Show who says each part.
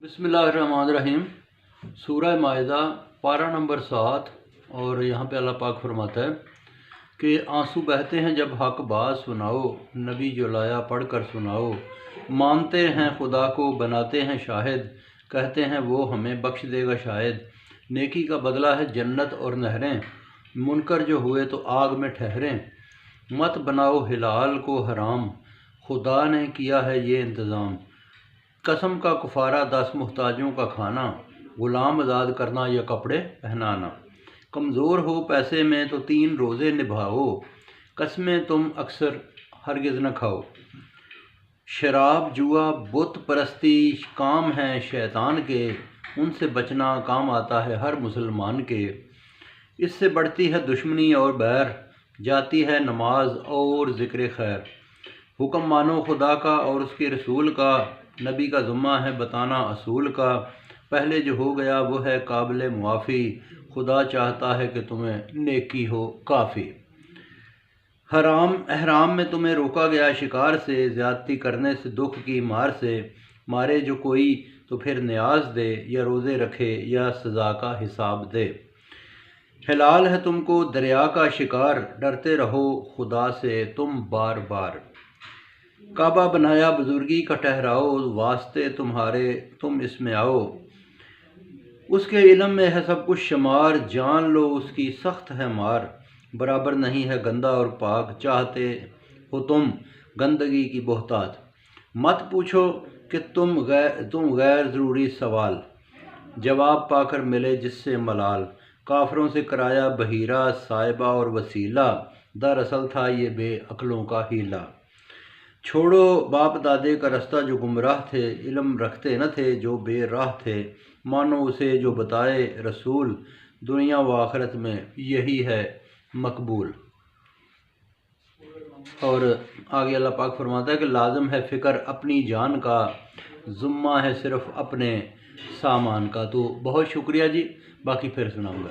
Speaker 1: बिस्मिल्लाहिर्रहमानिर्रहीम। सूरह माइदा पारा नंबर 7। और यहाँ पे अल्लाह पाक फरमाता है कि आंसू बहते हैं जब हक बात सुनाओ, नबी जो लाया पढ़ कर सुनाओ। मानते हैं खुदा को बनाते हैं शाहिद, कहते हैं वो हमें बख्श देगा शायद। नेकी का बदला है जन्नत और नहरें, मुनकर जो हुए तो आग में ठहरें। मत बनाओ हिलाल को हराम, खुदा ने किया है ये इंतज़ाम। कसम का कुफारा 10 मुहताजों का खाना, ग़ुलाम आज़ाद करना या कपड़े पहनाना। कमज़ोर हो पैसे में तो 3 रोज़े निभाओ, कसमें तुम अक्सर हरगिज़ न खाओ। शराब जुआ बुत परस्ती काम हैं शैतान के, उनसे बचना काम आता है हर मुसलमान के। इससे बढ़ती है दुश्मनी और बैर, जाती है नमाज और ज़िक्र खैर। हुक्म मानो खुदा का और उसके रसूल का, नबी का ज़िम्मा है बताना असूल का। पहले जो हो गया वो है काबिल मुआफ़ी, खुदा चाहता है कि तुम्हें नेकी हो काफ़ी। अहराम में तुम्हें रोका गया शिकार से, ज़्यादती करने से दुख की मार से। मारे जो कोई तो फिर न्याज दे, या रोज़े रखे या सज़ा का हिसाब दे। हिलाल है तुमको दरिया का शिकार, डरते रहो खुदा से तुम बार बार। काबा बनाया बुजुर्गी का ठहराओ, वास्ते तुम्हारे तुम इसमें आओ। उसके इल्म में है सब कुछ शुमार, जान लो उसकी सख्त है मार। बराबर नहीं है गंदा और पाक, चाहते हो तुम गंदगी की बोहतात। मत पूछो कि तुम गैर ज़रूरी सवाल, जवाब पाकर मिले जिससे मलाल। काफरों से कराया बहीरा साहिबा और वसीला, दरअसल था ये बेअक्लों का हीला। छोड़ो बाप दादे का रास्ता जो गुमराह थे, इल्म रखते न थे जो बेराह थे। मानो उसे जो बताए रसूल, दुनिया व आखिरत में यही है मकबूल। और आगे अल्लाह पाक फरमाता है कि लाज़िम है फ़िक्र अपनी जान का, ज़ुम्मा है सिर्फ़ अपने सामान का। तो बहुत शुक्रिया जी, बाकी फिर सुनाऊँगा।